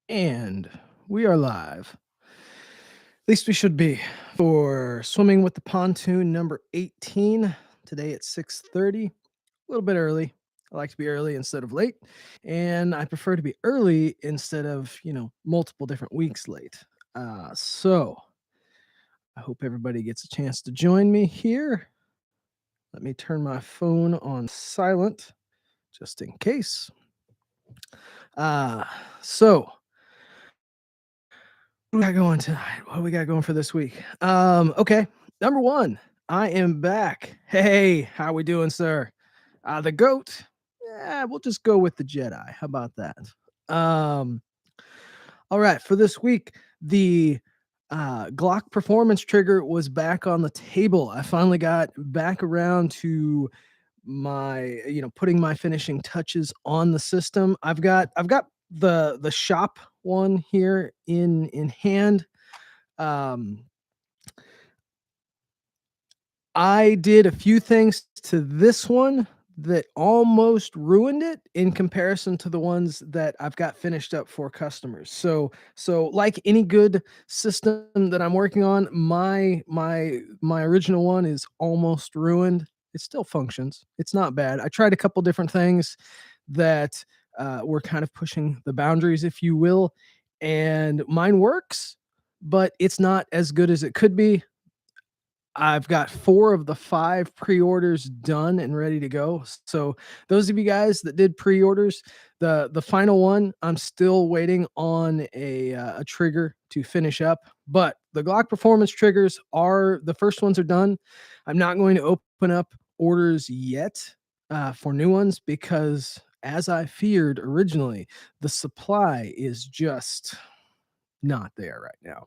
And we are live. At least we should be for swimming with the pontoon number 18 today at 6:30. A little bit early. I like to be early instead of late, and I prefer to be early instead of, multiple different weeks late. So I hope everybody gets a chance to join me here. Let me turn my phone on silent just in case. So what do we got going tonight? What do we got going for this week? Okay. Number one, I am back. Hey, how we doing, sir? The goat. Yeah, we'll just go with the Jedi. How about that? Um, all right, for this week, the Glock performance trigger was back on the table. I finally got back around to putting my finishing touches on the system. I've got the shop one here in hand. um I did a few things to this one that almost ruined it in comparison to the ones that I've got finished up for customers. So like any good system that I'm working on, my original one is almost ruined. It still functions. It's not bad. I tried a couple different things that were kind of pushing the boundaries, if you will, and mine works, but it's not as good as it could be. I've got 4 of the 5 pre-orders done and ready to go. So those of you guys that did pre-orders, the final one, I'm still waiting on a trigger to finish up. But the Glock performance triggers are the first ones are done. I'm not going to open up orders yet for new ones because, as I feared originally, the supply is just not there right now.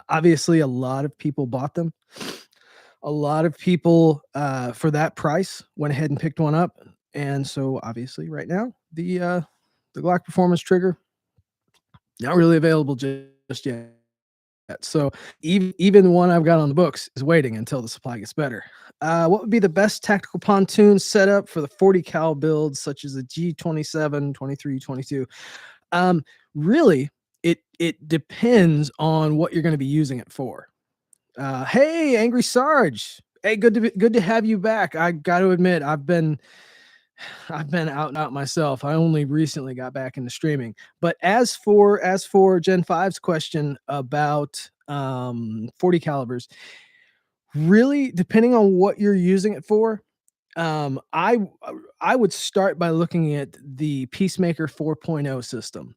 Obviously, a lot of people bought them. A lot of people, for that price, went ahead and picked one up, and so obviously, right now, the Glock Performance Trigger not really available just yet. So even the one I've got on the books is waiting until the supply gets better. What would be the best tactical pontoon setup for the 40 cal builds, such as the G27, 23, 22? Really, it depends on what you're going to be using it for. Hey, Angry Sarge. Hey, good to have you back. I got to admit, I've been out and out myself. I only recently got back into streaming. But as for Gen 5's question about 40 calibers, really depending on what you're using it for, um, I I would start by looking at the Peacemaker 4.0 system,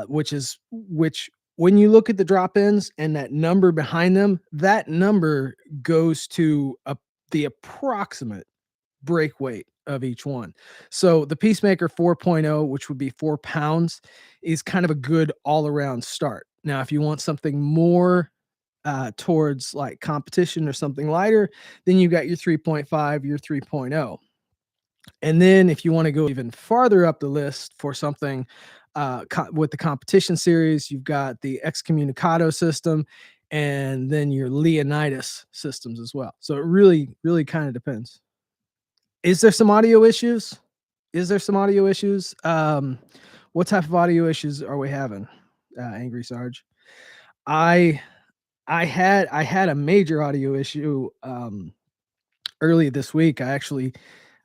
which when you look at the drop-ins and that number behind them, that number goes to the approximate break weight of each one. So the Peacemaker 4.0, which would be 4 pounds, is kind of a good all-around start. Now, if you want something more towards like competition or something lighter, then you got your 3.5, your 3.0. And then if you want to go even farther up the list for something with the competition series, you've got the Excommunicado system and then your Leonidas systems as well. So it really, really kind of depends. Is there some audio issues? Is there some audio issues? What type of audio issues are we having, Angry Sarge? I I had a major audio issue early this week. I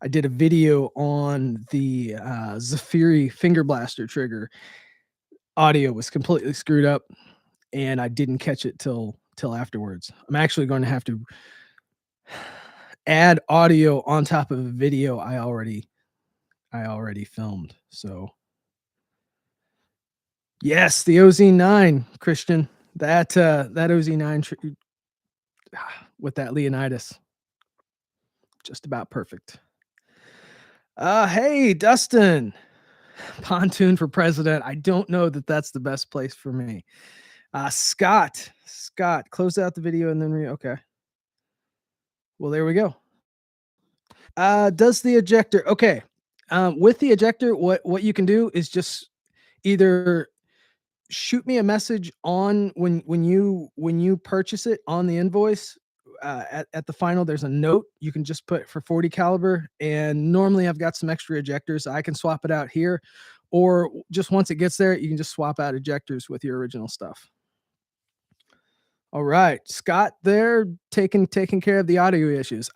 did a video on the Zafiri finger blaster trigger. Audio was completely screwed up, and I didn't catch it till afterwards. I'm actually going to have to add audio on top of a video I already filmed. So yes, the OZ9, Christian, that OZ9 with that Leonidas, just about perfect. Hey, Dustin, pontoon for president. I don't know that that's the best place for me. Scott, close out the video and then okay. Well, there we go. Does the ejector okay? With the ejector, what you can do is just either shoot me a message on when you purchase it on the invoice. At the final, there's a note you can just put for 40 caliber, and normally I've got some extra ejectors. I can swap it out here, or just once it gets there, you can just swap out ejectors with your original stuff. All right, Scott there taking care of the audio issues.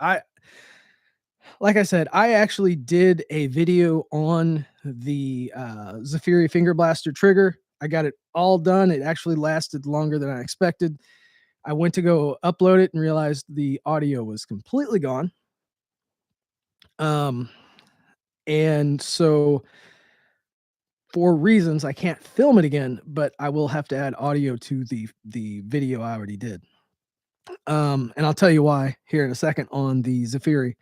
Like I said, I actually did a video on the Zafiri Finger Blaster trigger. I got it all done. It actually lasted longer than I expected. I went to go upload it and realized the audio was completely gone. Um, and so for reasons I can't film it again, but I will have to add audio to the video I already did. And I'll tell you why here in a second on the Zafiri.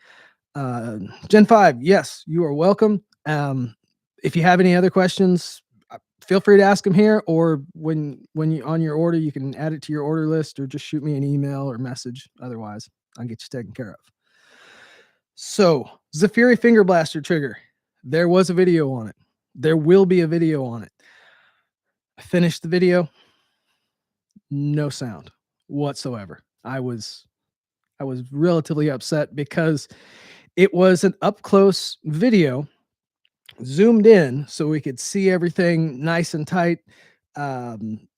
Gen 5, yes, you are welcome. If you have any other questions, feel free to ask them here, or when you on your order, you can add it to your order list, or just shoot me an email or message. Otherwise, I'll get you taken care of. So, Zafiri Finger Blaster trigger. There was a video on it. There will be a video on it. I finished the video. No sound whatsoever. I was relatively upset because it was an up close video, zoomed in so we could see everything nice and tight. Um,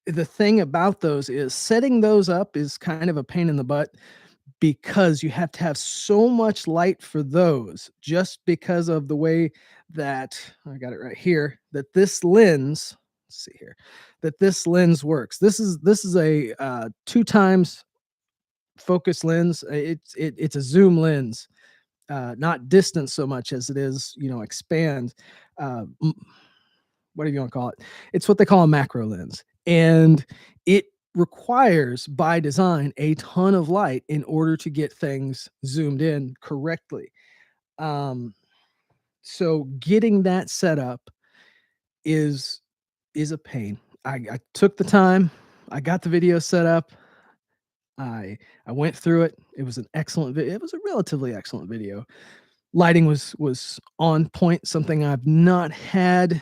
the thing about those is setting those up is kind of a pain in the butt because you have to have so much light for those, just because of the way that I got it right here, that this lens, let's see here, that this lens works. This is a 2 times focus lens. It's a zoom lens, not distance so much as it is, expand. Uh, Whatever you want to call it. It's what they call a macro lens. And it requires, by design, a ton of light in order to get things zoomed in correctly. Um, so getting that set up is a pain. I took the time, I got the video set up, I went through it. It was an excellent video. It was a relatively excellent video. Lighting was on point, something I've not had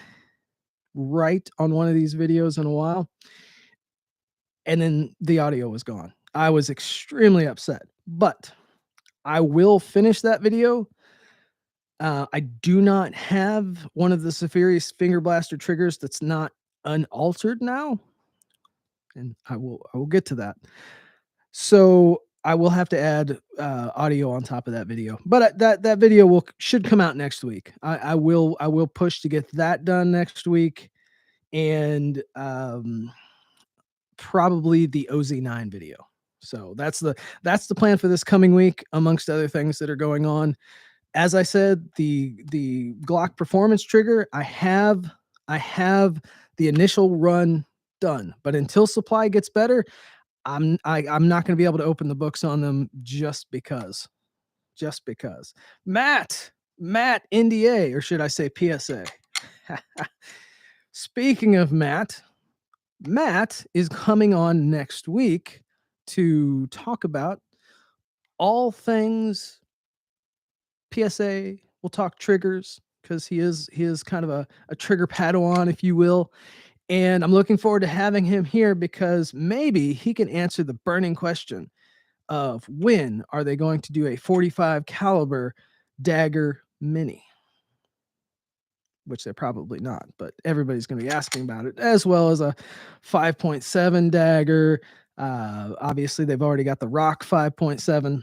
right on one of these videos in a while. And then the audio was gone. I was extremely upset, but I will finish that video. I do not have one of the Zafiri's Finger Blaster triggers that's not unaltered now, and I will get to that. So I will have to add audio on top of that video, but that video should come out next week. I will push to get that done next week, and probably the OZ9 video. So that's the plan for this coming week, amongst other things that are going on. As I said, the Glock performance trigger, I have the initial run done, but until supply gets better, I'm not going to be able to open the books on them just because. Just because. Matt NDA, or should I say PSA? Speaking of Matt is coming on next week to talk about all things PSA. We'll talk triggers because he is kind of a trigger Padawan, if you will. And I'm looking forward to having him here because maybe he can answer the burning question of when are they going to do a 45 caliber dagger mini, which they're probably not, but everybody's going to be asking about it, as well as a 5.7 dagger. Obviously, they've already got the Rock 5.7.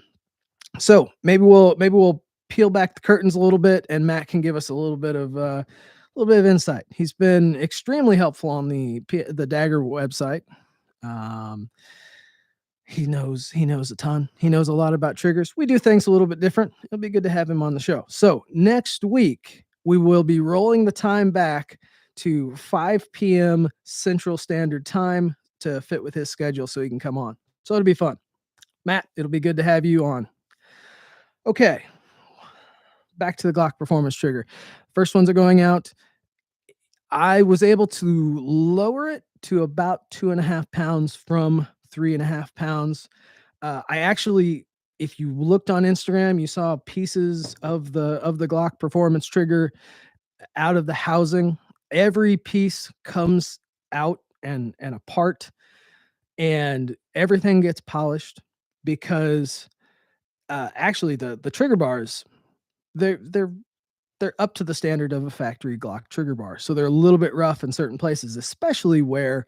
So maybe we'll peel back the curtains a little bit, and Matt can give us a little bit of insight. He's been extremely helpful on the Dagger website. He knows a ton. He knows a lot about triggers. We do things a little bit different. It'll be good to have him on the show. So next week we will be rolling the time back to 5 p.m. Central Standard Time to fit with his schedule so he can come on. So it'll be fun. Matt, it'll be good to have you on. Okay. Back to the Glock performance trigger. First ones are going out. I was able to lower it to about 2.5 pounds from 3.5 pounds. I actually, if you looked on Instagram, you saw pieces of the Glock performance trigger out of the housing. Every piece comes out and apart, and everything gets polished because actually the trigger bars, they're they're up to the standard of a factory Glock trigger bar. So they're a little bit rough in certain places, especially where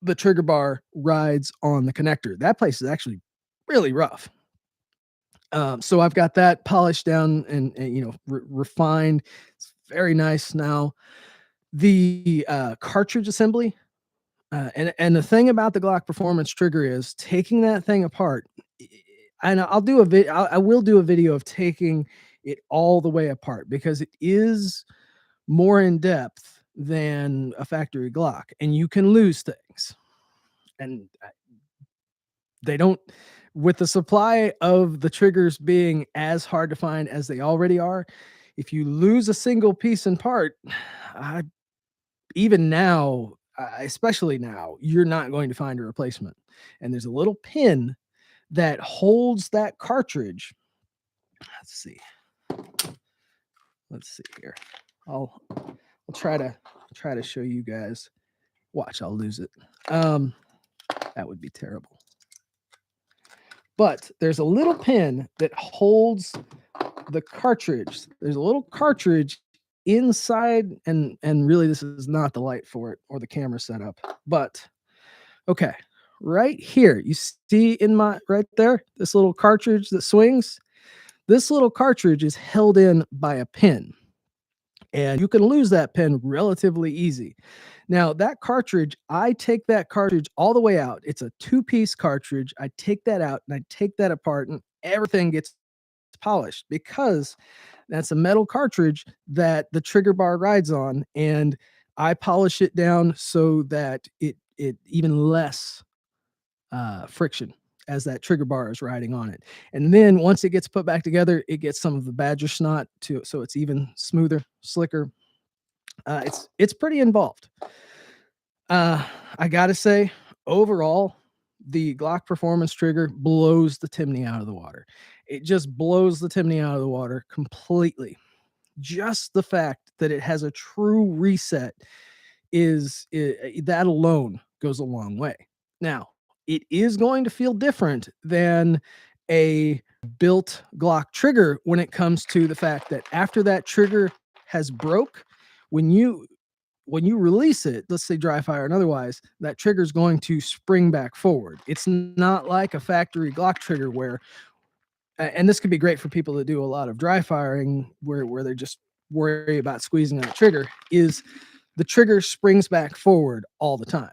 the trigger bar rides on the connector. That place is actually really rough. So I've got that polished down and refined. It's very nice now. The cartridge assembly, and the thing about the Glock Performance trigger is taking that thing apart. And I will do a video of taking it all the way apart because it is more in depth than a factory Glock, and you can lose things. And they don't, with the supply of the triggers being as hard to find as they already are, if you lose a single piece and part, I, even now, especially now, you're not going to find a replacement. And there's a little pin that holds that cartridge. Let's see. Let's see here. I'll try to show you guys. Watch, I'll lose it. That would be terrible. But there's a little pin that holds the cartridge. There's a little cartridge inside, and really this is not the light for it or the camera setup, but okay, right here, you see in my right there, this little cartridge that swings. This little cartridge is held in by a pin, and you can lose that pin relatively easy. Now, that cartridge, I take that cartridge all the way out. It's a two-piece cartridge. I take that out and I take that apart, and everything gets polished because that's a metal cartridge that the trigger bar rides on, and I polish it down so that it even less friction as that trigger bar is riding on it. And then once it gets put back together, it gets some of the badger snot to so it's even smoother, slicker. It's pretty involved. I gotta say, overall, the Glock Performance trigger blows the Timney out of the water. It just blows the Timney out of the water completely. Just the fact that it has a true reset that alone goes a long way. Now, it is going to feel different than a built Glock trigger when it comes to the fact that after that trigger has broke, when you release it, let's say dry fire and otherwise, that trigger is going to spring back forward. It's not like a factory Glock trigger where, and this could be great for people that do a lot of dry firing where they just worry about squeezing on the trigger, is the trigger springs back forward all the time.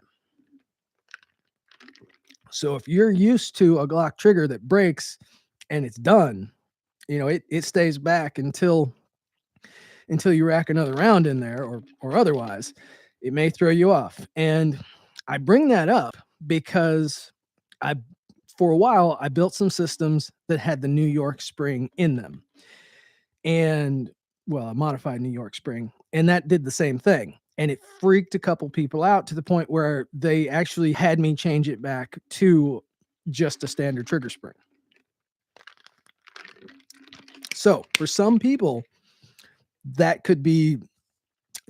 So if you're used to a Glock trigger that breaks and it's done, it stays back until you rack another round in there or otherwise, it may throw you off. And I bring that up because I for a while I built some systems that had the New York spring in them. And well, a modified New York spring, and that did the same thing. And it freaked a couple people out to the point where they actually had me change it back to just a standard trigger spring. So for some people, that could be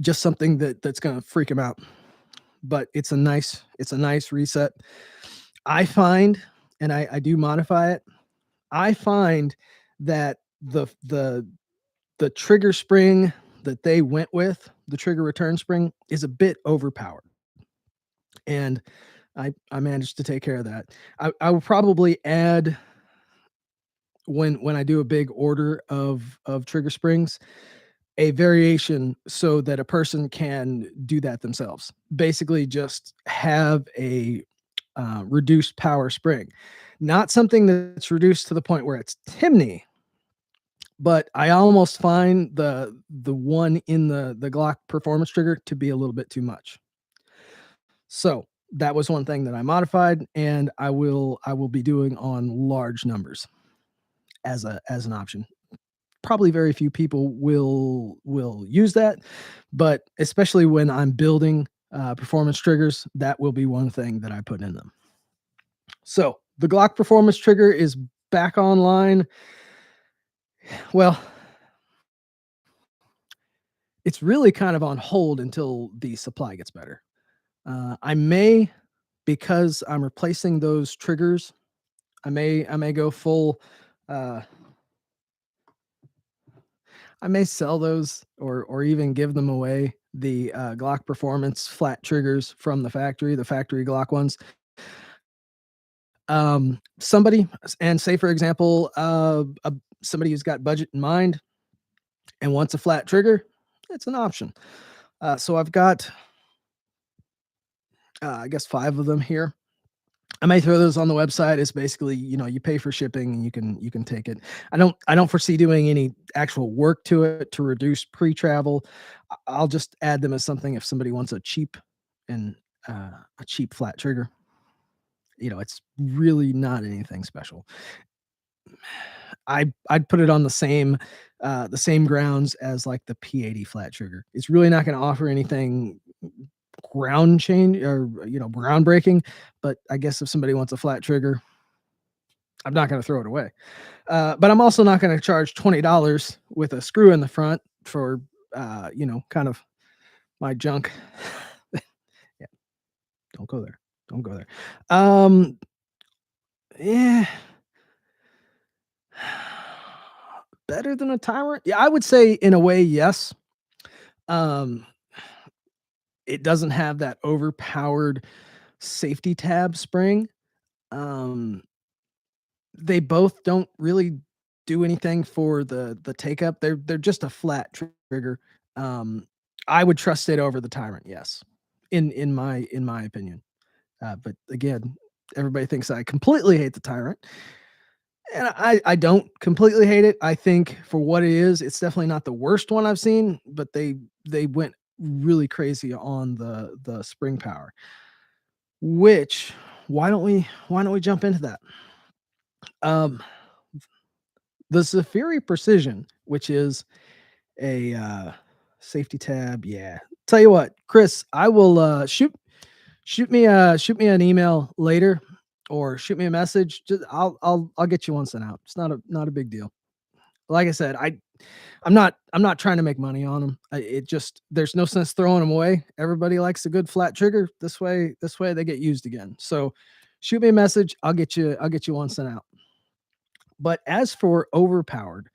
just something that's going to freak them out. But it's a nice reset. I find, and I do modify it. I find that the trigger spring that they went with, the trigger return spring, is a bit overpowered. And I managed to take care of that. I will probably add, when I do a big order of trigger springs, a variation so that a person can do that themselves. Basically, just have a reduced power spring, not something that's reduced to the point where it's Timney, but I almost find the one in the Glock Performance trigger to be a little bit too much. So that was one thing that I modified, and I will be doing on large numbers as an option. Probably very few people will use that, but especially when I'm building performance triggers, that will be one thing that I put in them. So the Glock Performance trigger is back online. Well, it's really kind of on hold until the supply gets better. I may, because I'm replacing those triggers, I may go full. Uh, I may sell those or even give them away. The Glock Performance flat triggers from the factory Glock ones. Somebody, and say for example, somebody who's got budget in mind and wants a flat trigger, it's an option. So I've got, I guess, 5 of them here. I may throw those on the website. It's basically, you pay for shipping and you can take it. I don't foresee doing any actual work to it to reduce pre-travel. I'll just add them as something if somebody wants and a cheap flat trigger. It's really not anything special. I'd put it on the same grounds as like the P80 flat trigger. It's really not going to offer anything ground change or groundbreaking, but I guess if somebody wants a flat trigger, I'm not going to throw it away. But I'm also not going to charge $20 with a screw in the front for kind of my junk. Yeah, don't go there. Don't go there. Yeah. Better than a Tyrant? Yeah, I would say in a way, yes. Um, it doesn't have that overpowered safety tab spring. Um, they both don't really do anything for the take up. They're just a flat trigger. Um, I would trust it over the Tyrant, yes, in my opinion. But again, everybody thinks I completely hate the Tyrant. And I don't completely hate it. I think for what it is, it's definitely not the worst one I've seen, but they went really crazy on the spring power. Which why don't we jump into that? Um, the Zafiri Precision, which is a safety tab. Yeah. Tell you what, Chris, I will shoot me an email later or shoot me a message. Just I'll get you one sent out. It's not a big deal. Like I said, I'm not trying to make money on them. It just there's no sense throwing them away. Everybody likes a good flat trigger. This way they get used again. So shoot me a message. I'll get you one sent out. But as for overpowered,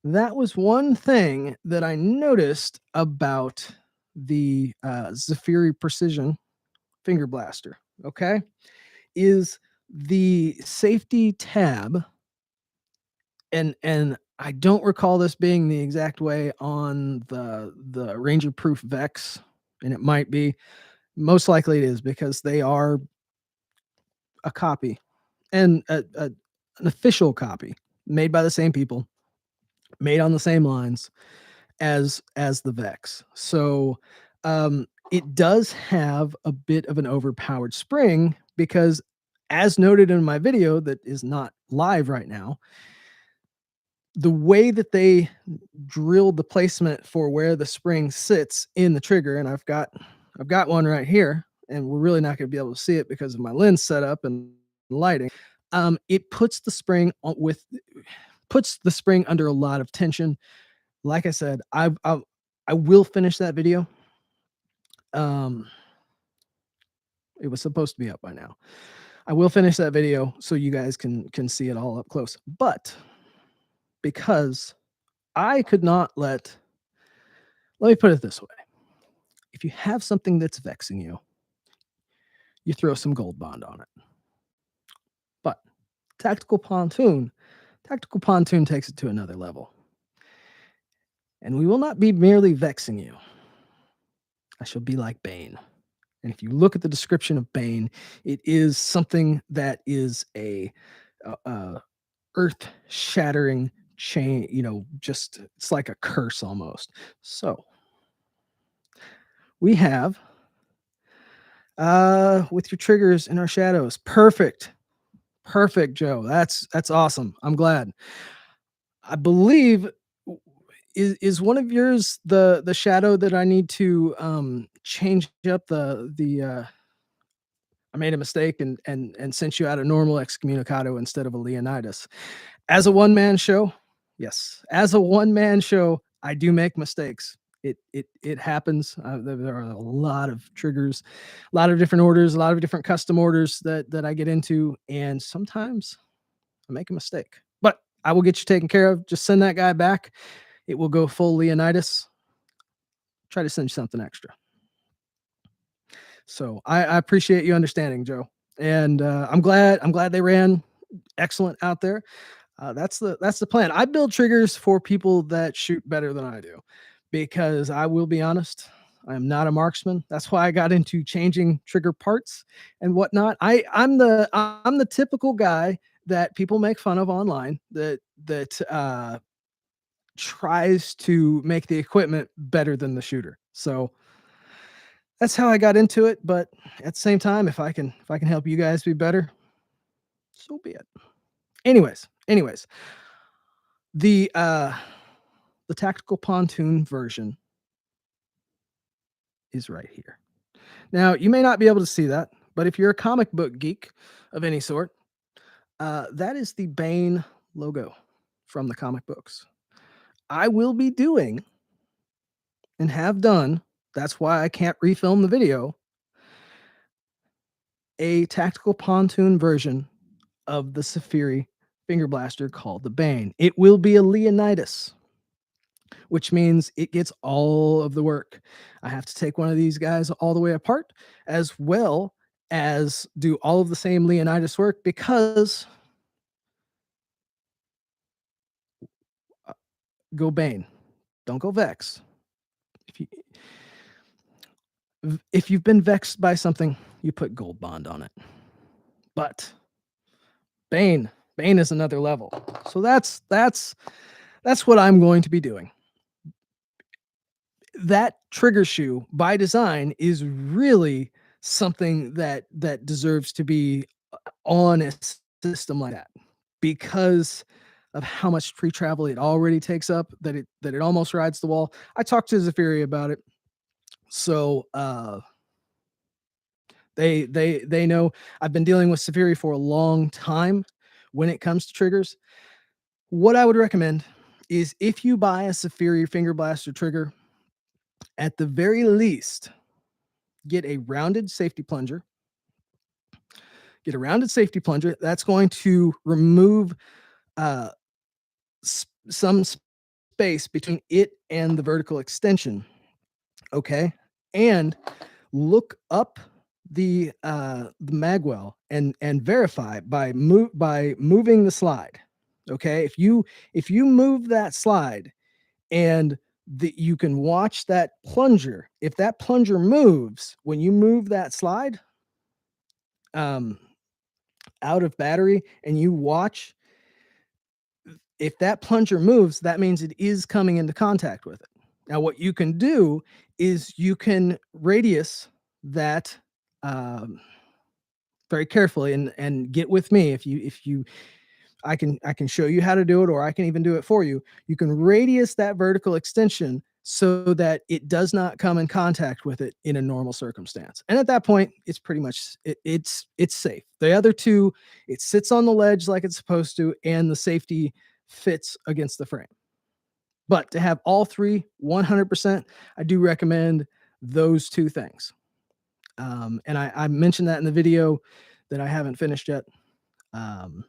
that was one thing that I noticed about the Zafiri Precision Finger Blaster. Okay, is the safety tab, and I don't recall this being the exact way on the Ranger Proof Vex, and it might be. Most likely it is because they are a copy and an official copy made by the same people, made on the same lines as the Vex. So it does have a bit of an overpowered spring because, as noted in my video that is not live right now, the way that they drilled the placement for where the spring sits in the trigger, and I've got one right here, and we're really not going to be able to see it because of my lens setup and lighting. It puts the spring under a lot of tension. Like I said, I will finish that video. Um, it was supposed to be up by now. I will finish that video so you guys can see it all up close. But because I could not let me put it this way. If you have something that's vexing you, you throw some gold bond on it. But Tactical Pontoon, Tactical Pontoon takes it to another level. And we will not be merely vexing you. I shall be like Bane. And if you look at the description of Bane, it is something that is a earth-shattering chain, just it's like a curse almost. So we have with your triggers in our shadows. Perfect. Perfect, Joe. That's awesome. I'm glad. I believe is one of yours the shadow that I need to change up the I made a mistake and sent you out a normal excommunicado instead of a Leonidas. As a one-man show, yes. As a one-man show, I do make mistakes. It happens. There are a lot of triggers, a lot of different orders, a lot of different custom orders that I get into, and sometimes I make a mistake. But I will get you taken care of. Just send that guy back. it will go full Leonidas. Try to send you something extra. So I appreciate you understanding, Joe, and I'm glad they ran excellent out there. That's the plan. I build triggers for people that shoot better than I do, because I will be honest, I am not a marksman. That's why I got into changing trigger parts and whatnot. I'm the typical guy that people make fun of online that tries to make the equipment better than the shooter. So that's how I got into it. But at the same time, if I can help you guys be better, so be it. Anyways, the uh the tactical pontoon version is right here. Now, you may not be able to see that, but if you're a comic book geek of any sort, that is the Bane logo from the comic books. I will be doing and have done, that's why I can't refilm the video, a tactical pontoon version of the Safiri finger blaster called the Bane. It will be a Leonidas, which means it gets all of the work. I have to take one of these guys all the way apart, as well as do all of the same Leonidas work, because uh, go Bane, don't go Vex. If you if you've been vexed by something, you put gold bond on it. But Bane, Bane is another level. So that's what I'm going to be doing. That trigger shoe by design is really something that deserves to be on a system like that, because of how much pre-travel it already takes up, that it almost rides the wall. I talked to Zafiri about it. So they know I've been dealing with Safiri for a long time when it comes to triggers. What I would recommend is, if you buy a Safiri finger blaster trigger, at the very least, get a rounded safety plunger. Get a rounded safety plunger. That's going to remove uh, some space between it and the vertical extension. Okay, and look up the magwell and verify by moving the slide. Okay, if you move that slide, and you can watch that plunger. If that plunger moves when you move that slide um, out of battery, and you watch, if that plunger moves, that means it is coming into contact with it. Now, what you can do is you can radius that um, very carefully, and get with me. If you I can show you how to do it, or I can even do it for you. You can radius that vertical extension so that it does not come in contact with it in a normal circumstance. And at that point, it's pretty much it's safe. The other two, it sits on the ledge like it's supposed to, and the safety fits against the frame. But to have all three 100%, I do recommend those two things. And I mentioned that in the video that I haven't finished yet. Um,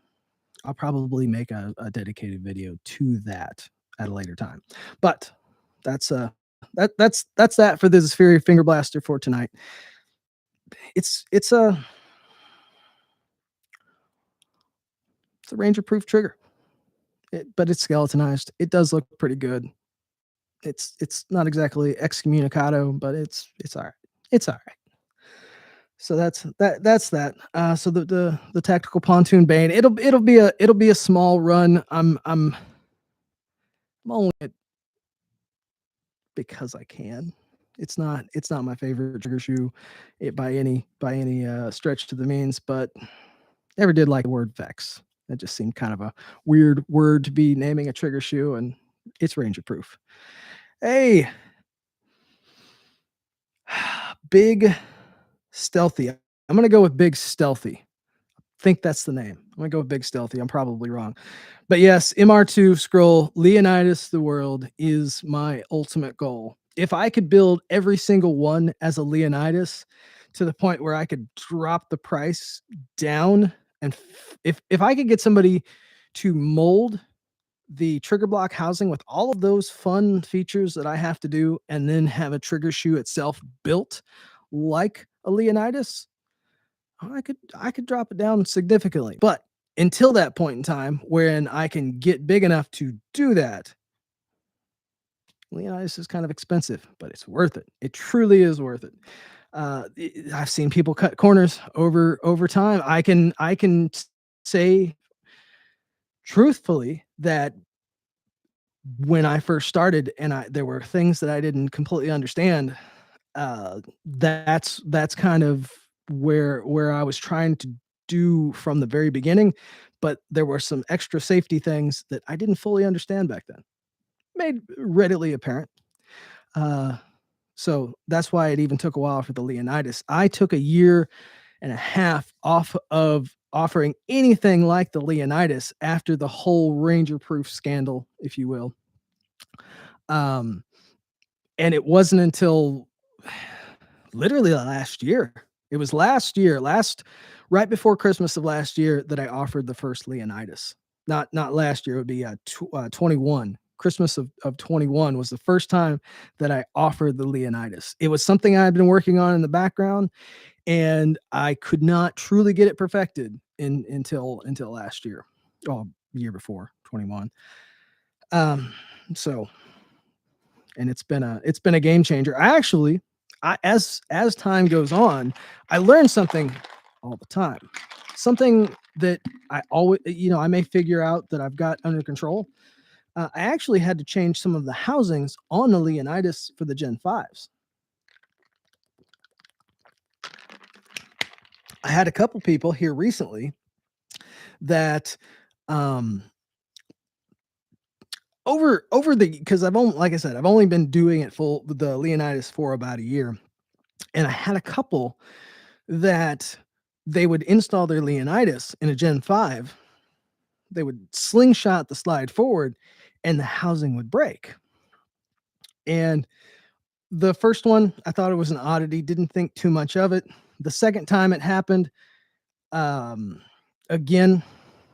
I'll probably make a dedicated video to that at a later time. But that's that's that for this Sphere Finger Blaster for tonight. It's a Ranger proof trigger, but it's skeletonized. It does look pretty good. It's not exactly excommunicado, but it's all right. It's all right. So that's that. So the tactical pontoon Bane. It'll be a small run. I'm only at, because I can. It's not my favorite trigger shoe, by any stretch to the means, but never did like the word Vex. That just seemed kind of a weird word to be naming a trigger shoe, and it's Ranger proof. Hey, Big Stealthy. I'm gonna go with Big Stealthy. Think that's the name. I'm gonna go with Big Stealthy. I'm probably wrong. But yes, MR2 Scroll Leonidas the World is my ultimate goal. If I could build every single one as a Leonidas to the point where I could drop the price down, and if I could get somebody to mold the trigger block housing with all of those fun features that I have to do, and then have a trigger shoe itself built like a Leonidas, I could drop it down significantly. But until that point in time when I can get big enough to do that, Leonidas is kind of expensive, but it's worth it. It truly is worth it. I've seen people cut corners over time. I can say truthfully that when I first started and there were things that I didn't completely understand, that's kind of where I was trying to do from the very beginning, but there were some extra safety things that I didn't fully understand back then. Made readily apparent. Uh, so that's why it even took a while for the Leonidas. I took a year and a half off of offering anything like the Leonidas after the whole Ranger Proof scandal, if you will. Um, and it wasn't until literally last year. It was last year, right before Christmas of last year that I offered the first Leonidas. Not last year, it would be 21. Christmas of 21 was the first time that I offered the Leonidas. It was something I had been working on in the background, and I could not truly get it perfected until last year. Oh, year before 21. Um, so and it's been a game changer. As time goes on, I learn something all the time. Something that I always, I may figure out that I've got under control. I actually had to change some of the housings on the Leonidas for the Gen 5s. I had a couple people here recently that um over the because I've only like I said, I've only been doing it full the Leonidas for about a year. And I had a couple that they would install their Leonidas in a Gen 5. They would slingshot the slide forward and the housing would break. And the first one, I thought it was an oddity, didn't think too much of it. The second time it happened, um, again,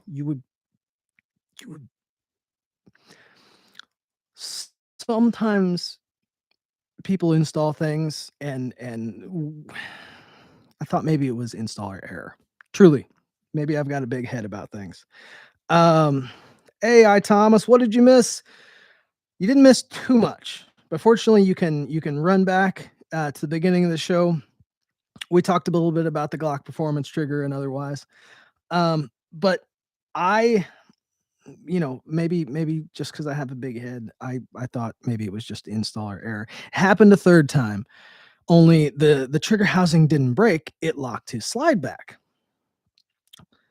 you would, you would sometimes people install things and I thought maybe it was installer error. Truly, maybe I've got a big head about things. Um, hey, Thomas, what did you miss? You didn't miss too much, but fortunately, you can run back to the beginning of the show. We talked a little bit about the Glock performance trigger and otherwise. But I, maybe just because I have a big head, I thought maybe it was just installer error. Happened a third time. Only the trigger housing didn't break; it locked his slide back.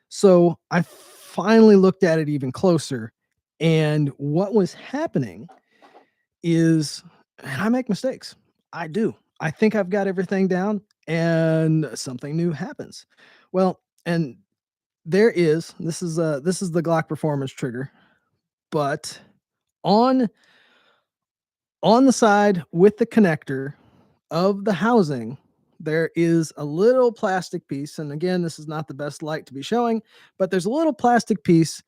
So I finally looked at it even closer, and what was happening is, and I make mistakes. I do. I think I've got everything down, and something new happens. Well, and this is the Glock performance trigger, but on on the side with the connector of the housing, there is a little plastic piece. And again, this is not the best light to be showing, but there's a little plastic piece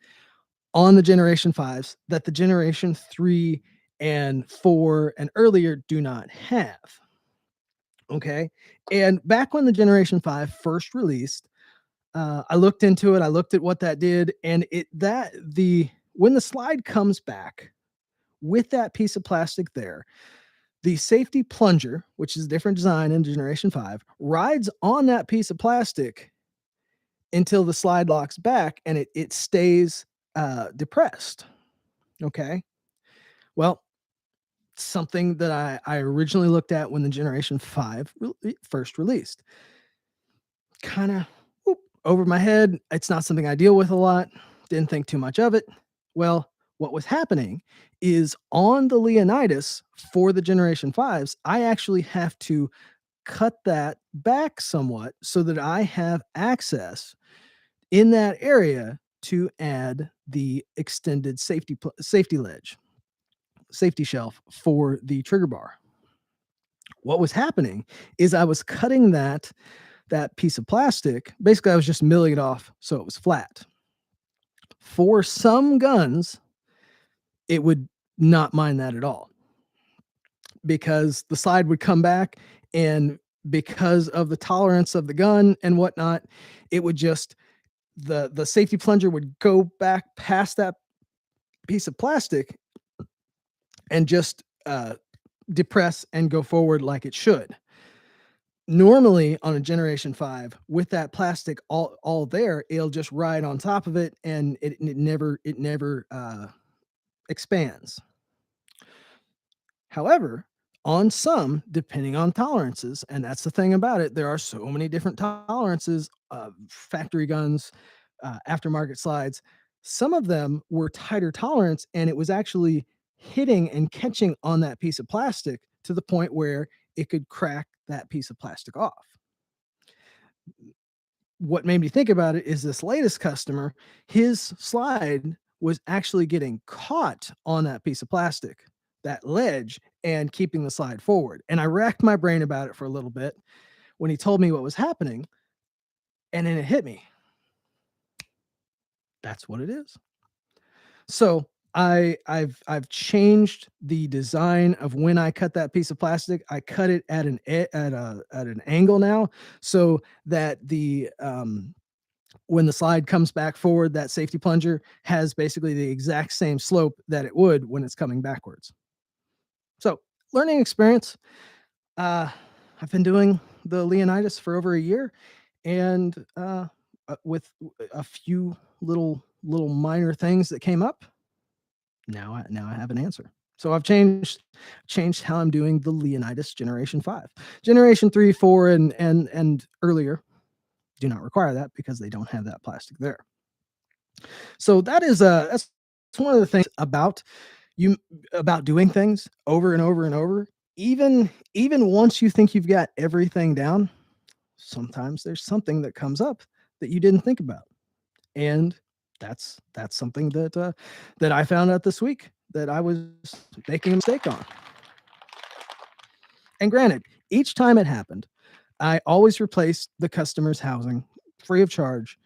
on the Generation 5s that the Generation 3 and 4 and earlier do not have. Okay. And back when the Generation 5 first released, I looked into it, I looked at what that did, and when the slide comes back with that piece of plastic there, the safety plunger, which is a different design in Generation 5, rides on that piece of plastic until the slide locks back and it stays depressed. Okay. Well, something that I originally looked at when the Generation 5 first released. Kind of over my head. It's not something I deal with a lot. Didn't think too much of it. Well, what was happening is on the Leonidas for the Generation 5s, I actually have to cut that back somewhat so that I have access in that area to add the extended safety ledge, safety shelf for the trigger bar. What was happening is I was cutting that piece of plastic. Basically, I was just milling it off so it was flat. For some guns, it would not mind that at all, because the slide would come back, and because of the tolerance of the gun and whatnot, it would just the safety plunger would go back past that piece of plastic and just depress and go forward like it should. Normally on a generation 5 with that plastic all there, it'll just ride on top of it, and it never expands. However, on some, depending on tolerances, and that's the thing about it, there are so many different tolerances of factory guns, aftermarket slides. Some of them were tighter tolerance, and it was actually hitting and catching on that piece of plastic to the point where it could crack that piece of plastic off. What made me think about it is this latest customer, his slide was actually getting caught on that piece of plastic, that ledge, and keeping the slide forward. And I racked my brain about it for a little bit when he told me what was happening, and then it hit me. That's what it is. So I've changed the design of when I cut that piece of plastic. I cut it at an angle now, so that the when the slide comes back forward, that safety plunger has basically the exact same slope that it would when it's coming backwards. So, learning experience. Uh, I've been doing the Leonidas for over a year, and with a few little minor things that came up, now I have an answer. So I've changed how I'm doing the Leonidas Generation 5. Generation 3, 4, and earlier do not require that because they don't have that plastic there. So that's one of the things you about doing things over and over and over. Even once you think you've got everything down, sometimes there's something that comes up that you didn't think about, and that's something that I found out this week that I was making a mistake on. And granted, each time it happened, I always replaced the customer's housing free of charge,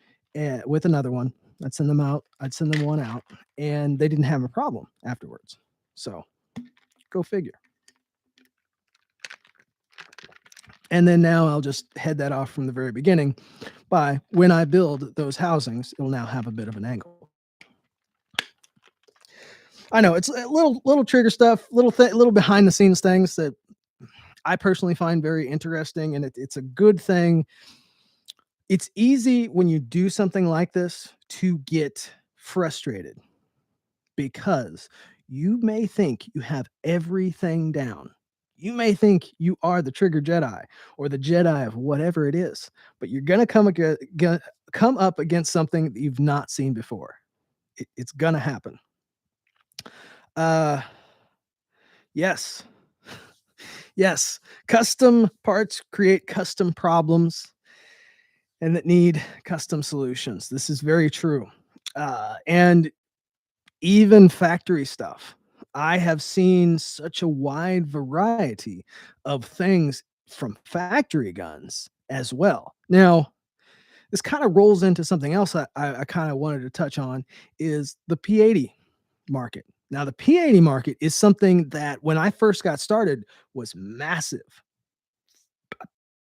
with another one. I'd send them out. I'd send them one out, and they didn't have a problem afterwards. So go figure. And then now I'll just head that off from the very beginning by when I build those housings, it'll now have a bit of an angle. I know it's a little trigger stuff, little behind the scenes things that I personally find very interesting, and it's a good thing. It's easy when you do something like this to get frustrated because you may think you have everything down. You may think you are the trigger Jedi or the Jedi of whatever it is, but you're gonna come up against something that you've not seen before. It's gonna happen. Uh, yes, yes. Custom parts create custom problems and that need custom solutions. This is very true. And even factory stuff. I have seen such a wide variety of things from factory guns as well. Now, this kind of rolls into something else I kind of wanted to touch on is the P80 market. Now, the P80 market is something that when I first got started was massive,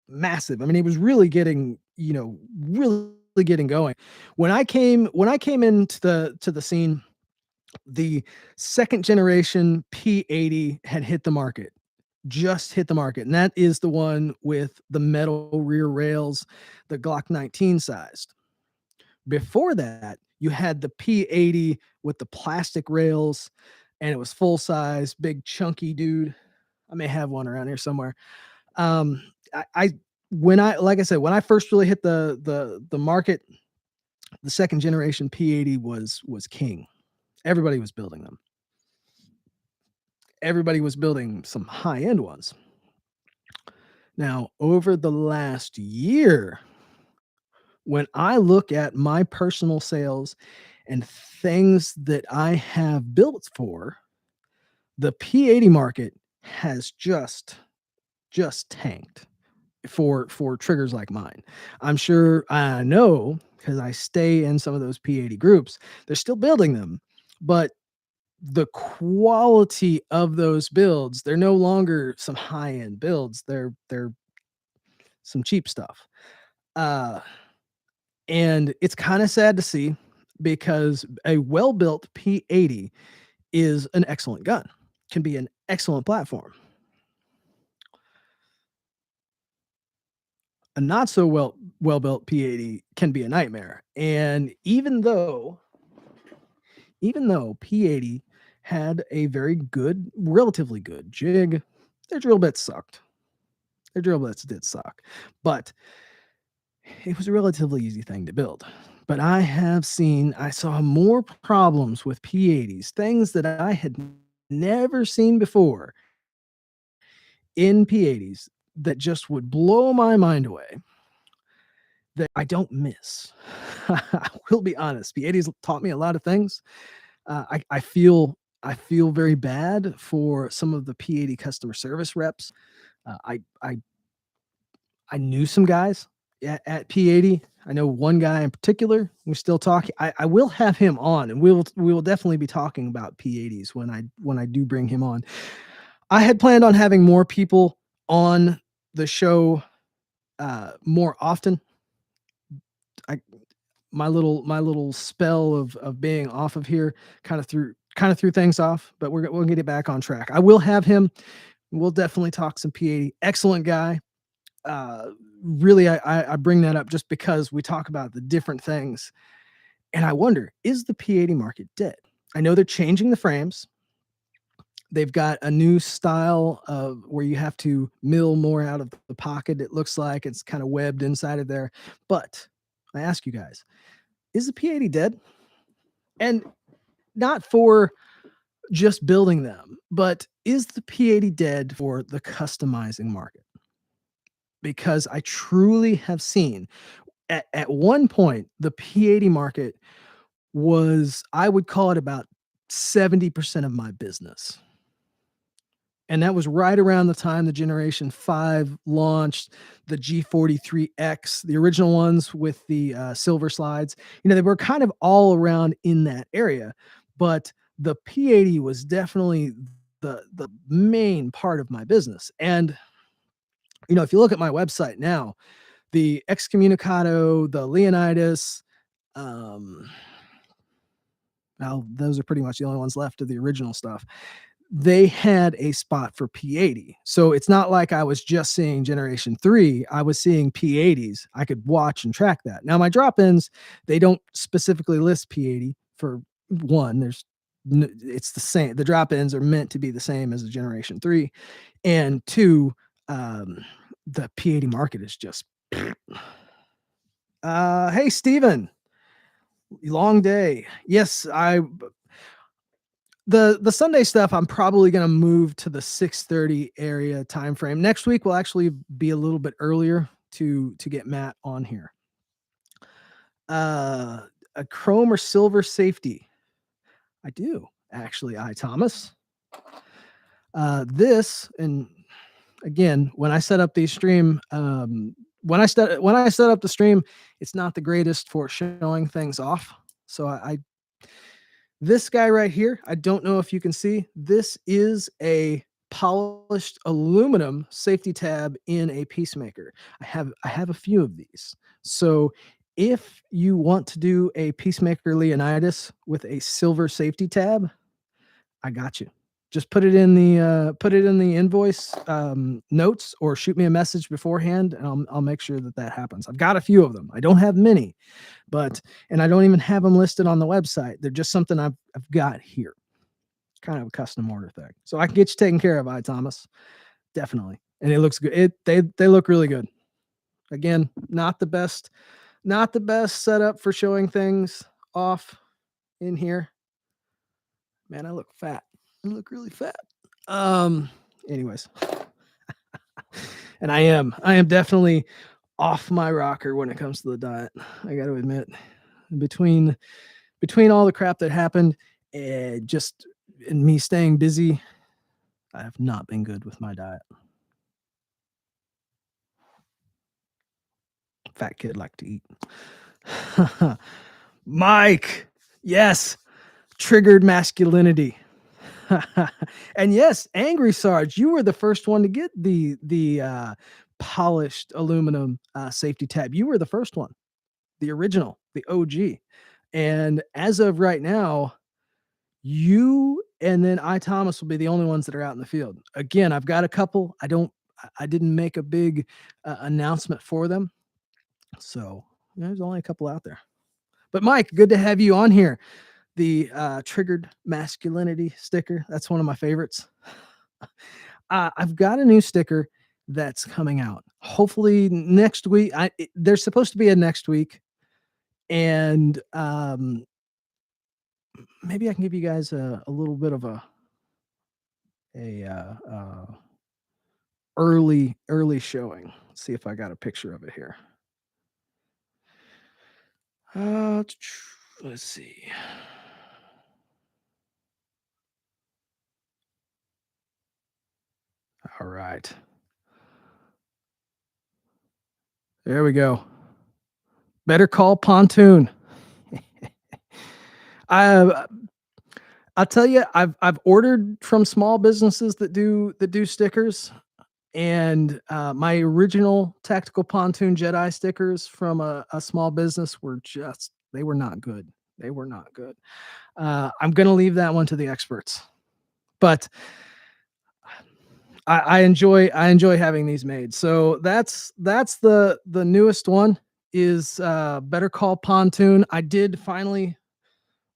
massive. I mean, it was really getting, really getting going. When I came into the scene, the second generation P80 had hit the market, just hit the market. And that is the one with the metal rear rails, the Glock 19 sized. Before that, you had the P80 with the plastic rails, and it was full size, big chunky dude. I may have one around here somewhere. Um, I when I like I said, when I first really hit the market, the second generation P80 was king. Everybody was building them. Everybody was building some high end ones. Now, over the last year, when I look at my personal sales and things that I have built for, the P80 market has just tanked for triggers like mine. I'm sure I know because I stay in some of those P80 groups. They're still building them, but the quality of those builds, they're no longer some high-end builds, they're some cheap stuff. Uh, and it's kinda sad to see because a well-built P80 is an excellent gun, can be an excellent platform. A not so well-built P80 can be a nightmare, and even though P80 had a very good relatively good jig, their drill bits sucked. Their drill bits did suck, but it was a relatively easy thing to build. But I saw more problems with P80s, things that I had never seen before in P80s that just would blow my mind away that I don't miss. I will be honest, P80s taught me a lot of things. I feel very bad for some of the P80 customer service reps. Uh, I I I knew some guys at P80. I know one guy in particular. We're still talking. I will have him on, and we will definitely be talking about P80s when I do bring him on. I had planned on having more people on the show more often. I my little spell of being off of here kind of threw things off, but we'll get it back on track. I will have him. We'll definitely talk some P80. Excellent guy. Uh, really, I bring that up just because we talk about the different things, and I wonder, is the P80 market dead? I know they're changing the frames. They've got a new style of where you have to mill more out of the pocket. It looks like it's kind of webbed inside of there. But I ask you guys, is the P80 dead? And not for just building them, but is the P80 dead for the customizing market? Because I truly have seen at one point the P80 market was, I would call it about 70% of my business. And that was right around the time the Generation 5 launched, the G43X, the original ones with the silver slides. They were kind of all around in that area, but the P80 was definitely the main part of my business. And if you look at my website now, the Excommunicado, the Leonidas, um, well, those are pretty much the only ones left of the original stuff. They had a spot for P80. So it's not like I was just seeing Generation 3, I was seeing P80s. I could watch and track that. Now, my drop ins, they don't specifically list P80 for one. It's the same. The drop ins are meant to be the same as a Generation 3. And two, the P80 market is just. Hey, Steven, long day. Yes, the Sunday stuff, I'm probably gonna move to the 6:30 area time frame. Next week will actually be a little bit earlier to get Matt on here. Uh, a chrome or silver safety. I do actually, Thomas. This and again, when I set up the stream, when I set up the stream, it's not the greatest for showing things off. So this guy right here, I don't know if you can see, this is a polished aluminum safety tab in a Peacemaker. I have a few of these. So if you want to do a Peacemaker Leonidas with a silver safety tab, I got you. Just put it in the invoice notes, or shoot me a message beforehand, and I'll make sure that happens. I've got a few of them. I don't have many, and I don't even have them listed on the website. They're just something I've got here, kind of a custom order thing. So I can get you taken care of, Thomas. Definitely, and it looks good. They look really good. Again, not the best setup for showing things off in here. Man, I look fat. I look really fat. Um. Anyways, and I am definitely off my rocker when it comes to the diet. I got to admit, between between all the crap that happened, just and me staying busy, I have not been good with my diet. Fat kid like to eat. Mike, yes, triggered masculinity. And yes, Angry Sarge, you were the first one to get the polished aluminum safety tab. You were the first one, the original, the OG. And as of right now, you and then I Thomas will be the only ones that are out in the field. Again, I've got a couple. I didn't make a big announcement for them, so there's only a couple out there. But Mike, good to have you on here. The triggered masculinity sticker. That's one of my favorites. I've got a new sticker that's coming out. Hopefully next week. There's supposed to be a next week, and maybe I can give you guys a little bit of a early showing. Let's see if I got a picture of it here. Let's see. All right. There we go. Better call Pontoon. I I'll tell you, I've ordered from small businesses that do stickers, and my original Tactical Pontoon Jedi stickers from a small business were just they were not good. They were not good. I'm gonna leave that one to the experts, but I enjoy having these made. So that's the newest one is Better Call Pontoon. I did finally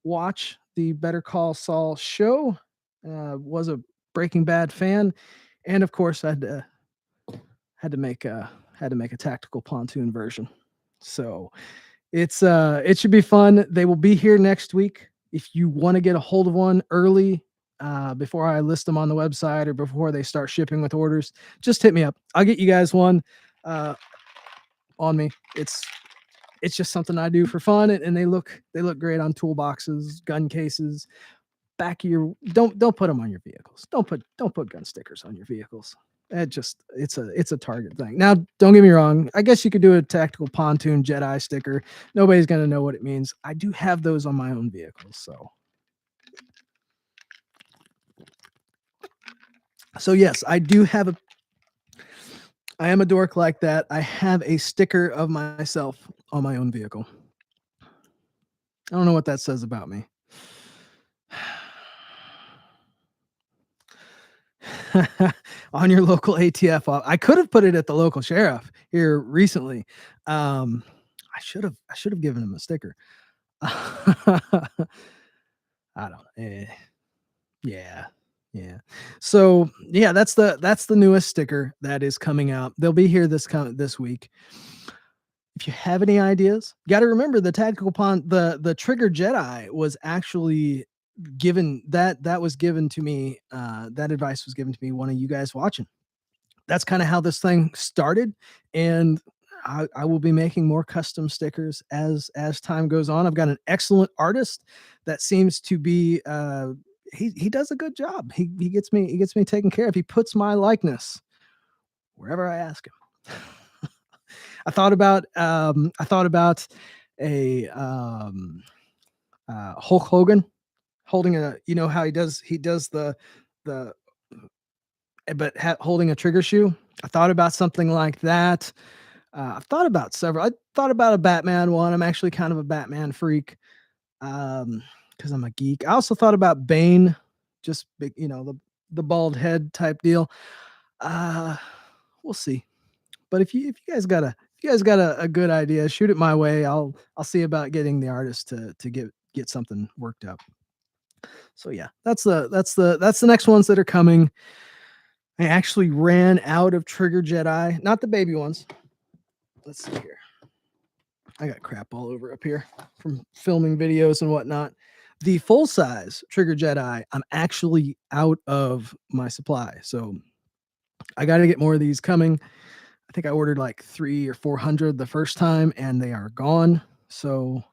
watch the Better Call Saul show. Was a Breaking Bad fan, and of course had to make a Tactical Pontoon version. So it should be fun. They will be here next week. If you want to get a hold of one early, before I list them on the website or before they start shipping with orders, just hit me up. I'll get you guys one uh, on me. It's just something I do for fun, and they look great on toolboxes, gun cases, back of your. Don't put them on your vehicles. Don't put gun stickers on your vehicles. It's a Target thing. Now, don't get me wrong. I guess you could do a Tactical Pontoon Jedi sticker. Nobody's gonna know what it means. I do have those on my own vehicles, so yes, I am a dork like that. I have a sticker of myself on my own vehicle. I don't know what that says about me. On your local ATF. I could have put it at the local sheriff here recently. I should have given him a sticker. I don't. Yeah, yeah. So yeah, that's the newest sticker that is coming out. They'll be here this week. If you have any ideas, you got to remember the tactical pond. The trigger Jedi was actually that was given to me. That advice was given to me one of you guys watching. That's kind of how this thing started, and I will be making more custom stickers as time goes on. I've got an excellent artist that seems to be he does a good job. He gets me taken care of. He puts my likeness wherever I ask him. I thought about a Hulk Hogan holding how he does the but holding a trigger shoe. I thought about something like that. I've thought about several. I thought about a Batman one. I'm actually kind of a Batman freak, because I'm a geek. I also thought about Bane, just big, the bald head type deal. Uh, we'll see. But if you guys got a good idea, shoot it my way. I'll see about getting the artist to get something worked up. So yeah, that's the next ones that are coming. I actually ran out of Trigger Jedi, not the baby ones. Let's see here. I got crap all over up here from filming videos and whatnot. The full size Trigger Jedi, I'm actually out of my supply. So I got to get more of these coming. I think I ordered like 300 or 400 the first time and they are gone. So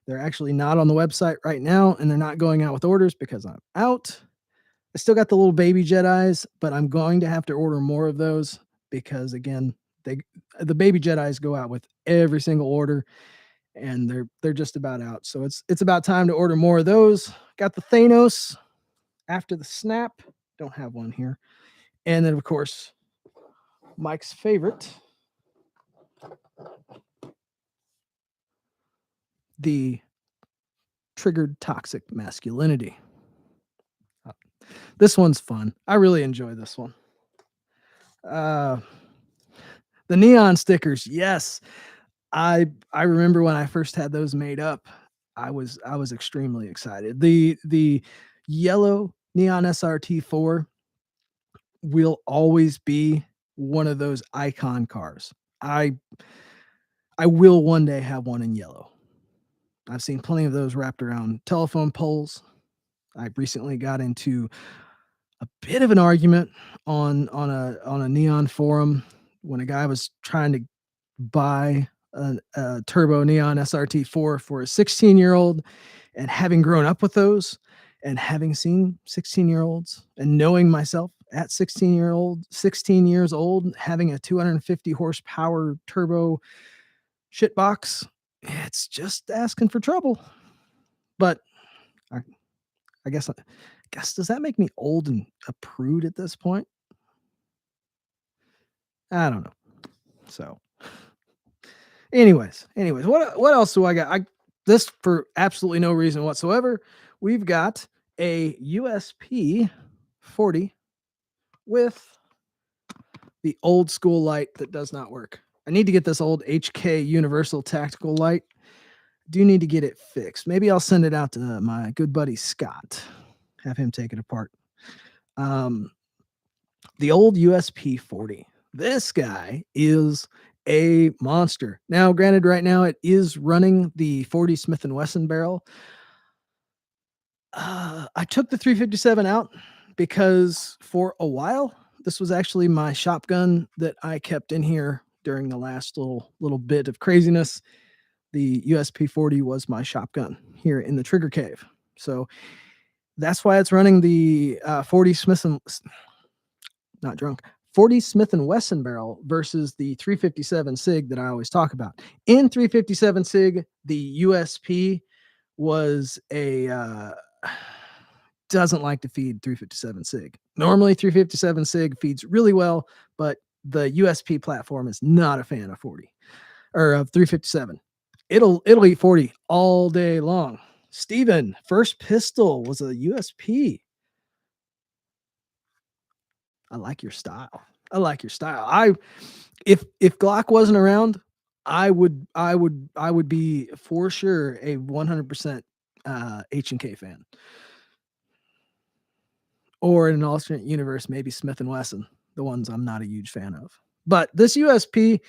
they're actually not on the website right now and they're not going out with orders because I'm out. I still got the little baby Jedis, but I'm going to have to order more of those because again, the baby Jedis go out with every single order and they're just about out. So it's about time to order more of those. Got the Thanos. After the snap, don't have one here. And then, of course, Mike's favorite, the triggered toxic masculinity. This one's fun. I really enjoy this one. Uh, the neon stickers, yes. I remember when I first had those made up. I was extremely excited. The yellow neon SRT4 will always be one of those icon cars. I I will one day have one in yellow. I've seen plenty of those wrapped around telephone poles. I recently got into a bit of an argument on a neon forum when a guy was trying to buy a turbo neon SRT4 for a 16-year-old, and having grown up with those and having seen 16-year-olds and knowing myself at 16 years old, having a 250 horsepower turbo shitbox, it's just asking for trouble. But I, I guess does that make me old and a prude at this point? I don't know. So, anyways, what else do I got? This for absolutely no reason whatsoever. We've got a USP 40 with the old school light that does not work. I need to get this old HK Universal Tactical light. Do need to get it fixed. Maybe I'll send it out to my good buddy Scott. Have him take it apart. Um, the old USP 40. This guy is a monster. Now, granted, right now it is running the 40 Smith & Wesson barrel. I took the 357 out because for a while, this was actually my shotgun that I kept in here during the last little bit of craziness. The USP 40 was my shotgun here in the trigger cave. So that's why it's running the 40 Smith and not drunk 40 Smith and Wesson barrel versus the 357 Sig that I always talk about. In 357 Sig, the USP was a doesn't like to feed 357 Sig. Normally 357 Sig feeds really well, but the USP platform is not a fan of 40 or of 357. It'll eat 40 all day long. Steven, first pistol was a USP. I like your style. I like your style. If Glock wasn't around, I would be for sure a 100% H&K fan. Or in an alternate universe, maybe Smith and Wesson, the ones I'm not a huge fan of. But this USP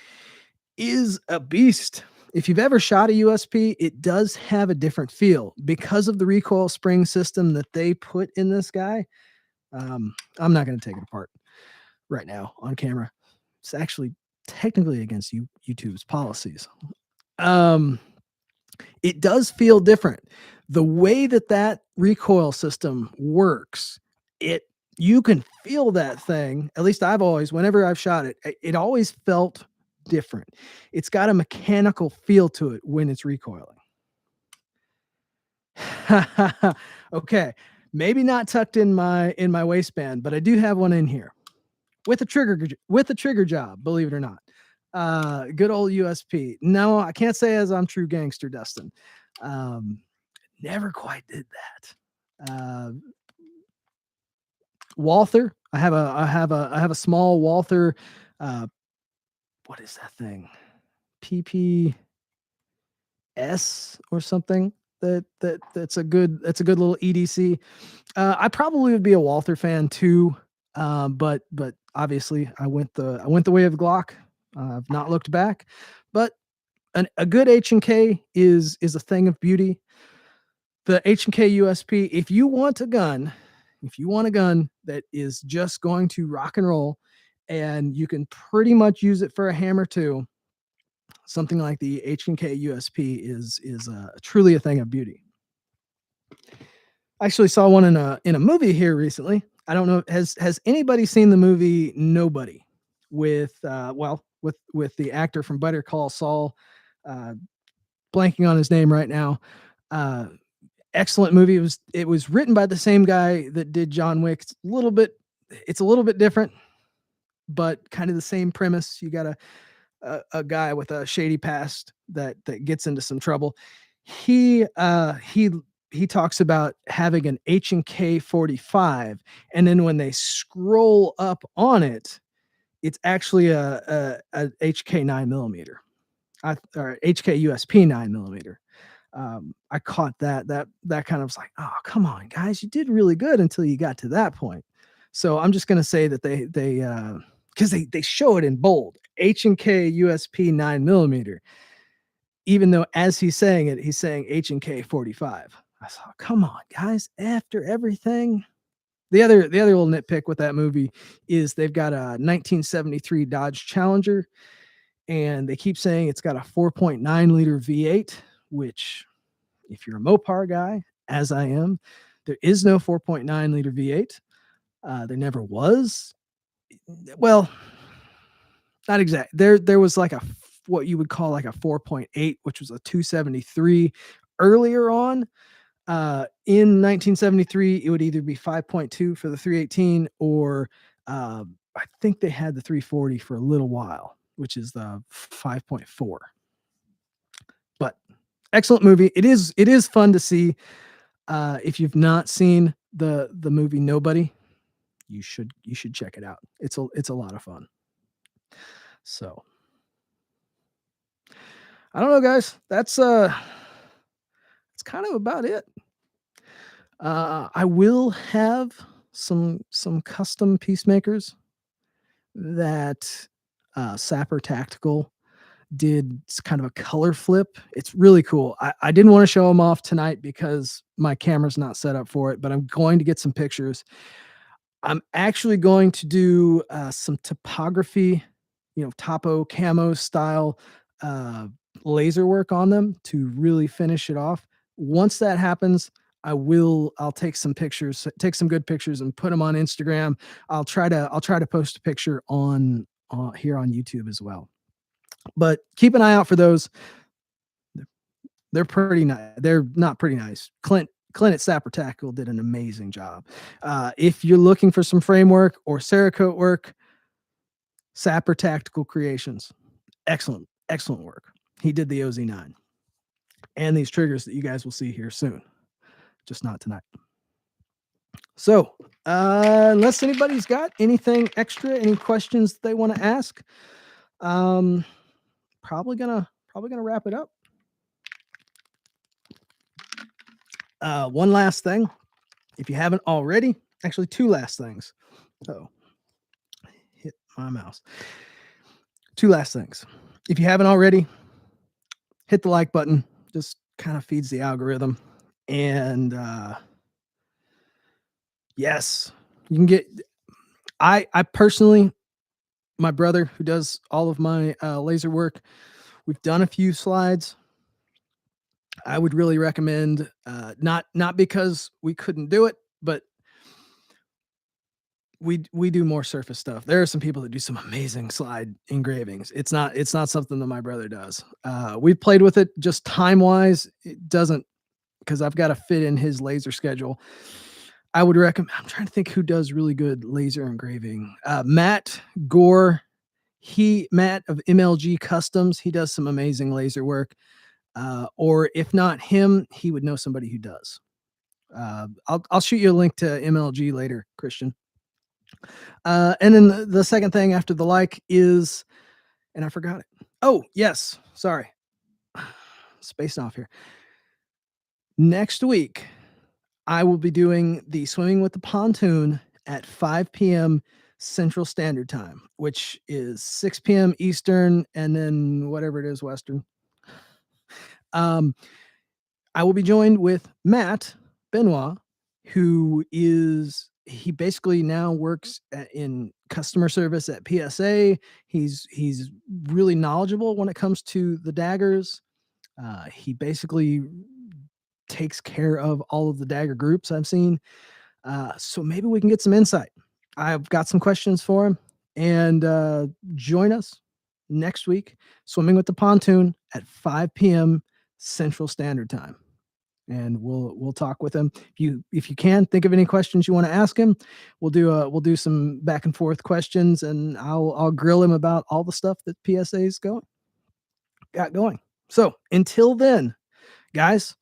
is a beast. If you've ever shot a USP, it does have a different feel because of the recoil spring system that they put in this guy. I'm not going to take it apart right now on camera. It's actually technically against YouTube's policies. It does feel different. The way that recoil system works, you can feel that thing. At least whenever I've shot it, it always felt different. It's got a mechanical feel to it when it's recoiling. Okay, maybe not tucked in my waistband, but I do have one in here with a trigger job, believe it or not. Good old USP. No, I can't say as I'm true gangster, Dustin. Never quite did that. Walther. I have a small Walther. What is that thing? PPS or something. That's a good little EDC. I probably would be a Walther fan too. But obviously I went the way of the Glock. I've not looked back, but a good H&K is a thing of beauty. The H&K USP, if you want a gun that is just going to rock and roll and you can pretty much use it for a hammer too, something like the H&K USP is truly a thing of beauty. I actually saw one in a movie here recently. I don't know, has anybody seen the movie Nobody with the actor from Better Call Saul, blanking on his name right now. excellent movie. It was written by the same guy that did John Wick. It's a little bit different, but kind of the same premise. You got a guy with a shady past that gets into some trouble. He talks about having an H&K 45, and then when they scroll up on it, it's actually a HK 9 millimeter, or HK USP 9 millimeter. I caught that kind of was like, oh come on guys, you did really good until you got to that point. So I'm just gonna say that they because they show it in bold, H&K USP 9 millimeter, even though as he's saying it, he's saying H&K 45. I thought, come on guys, after everything. The other little nitpick with that movie is they've got a 1973 Dodge Challenger, and they keep saying it's got a 4.9 liter V8, which, if you're a Mopar guy, as I am, there is no 4.9 liter V8. There never was. Well, not exact. There was like what you would call like a 4.8, which was a 273 earlier on. In 1973, it would either be 5.2 for the 318, or I think they had the 340 for a little while, which is the 5.4. But excellent movie. It is fun to see. If you've not seen the movie Nobody, you should check it out. It's a lot of fun. So I don't know, guys. That's kind of about it. I will have some custom peacemakers that Sapper Tactical did. Kind of a color flip. It's really cool. I didn't want to show them off tonight because my camera's not set up for it, but I'm going to get some pictures. I'm actually going to do some topography, topo camo style uh, laser work on them to really finish it off. Once that happens, I'll take some pictures, take some good pictures, and put them on Instagram. I'll try to post a picture on here on YouTube as well. But keep an eye out for those. They're pretty nice. They're not pretty nice. Clint at Sapper Tactical did an amazing job. If you're looking for some framework or Cerakote work, Sapper Tactical Creations, excellent work. He did the OZ9 and these triggers that you guys will see here soon, just not tonight. So unless anybody's got anything extra, any questions they want to ask, probably gonna wrap it up. One last thing, if you haven't already, actually two last things. Oh, hit my mouse. Two last things. If you haven't already, hit the like button. Just kind of feeds the algorithm. And yes, you can get. I personally, my brother who does all of my laser work, we've done a few slides. I would really recommend, not because we couldn't do it, but we do more surface stuff. There are some people that do some amazing slide engravings. It's not something that my brother does. We've played with it, just time wise, it doesn't, because I've got to fit in his laser schedule. I would recommend. I'm trying to think who does really good laser engraving. Matt Gore, Matt of MLG Customs. He does some amazing laser work. Or if not him, he would know somebody who does. I'll shoot you a link to MLG later, Christian. And then the second thing after the like is, and I forgot it. Oh, yes. Sorry. Spaced off here. Next week, I will be doing the Swimming with the Pontoon at 5 p.m. Central Standard Time, which is 6 p.m. Eastern, and then whatever it is, Western. I will be joined with Matt Benoit, he basically now works in customer service at PSA. He's really knowledgeable when it comes to the daggers. He basically takes care of all of the dagger groups I've seen. So maybe we can get some insight. I've got some questions for him, and join us next week, Swimming with the Pontoon at 5 p.m. Central Standard Time. and we'll talk with him. If you can think of any questions you want to ask him, we'll do some back and forth questions, and I'll grill him about all the stuff that PSA's got going. So until then, guys,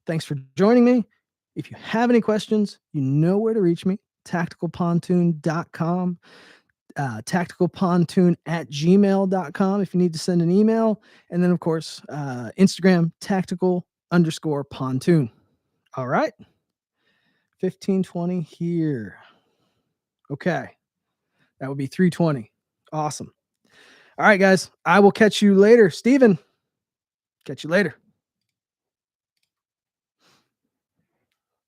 thanks for joining me. If you have any questions, you know where to reach me. TacticalPontoon.com, TacticalPontoon at gmail.com if you need to send an email. And then, of course, Instagram, tactical_pontoon. All right. 1520 here. Okay. That would be 320. Awesome. All right, guys. I will catch you later. Steven, catch you later.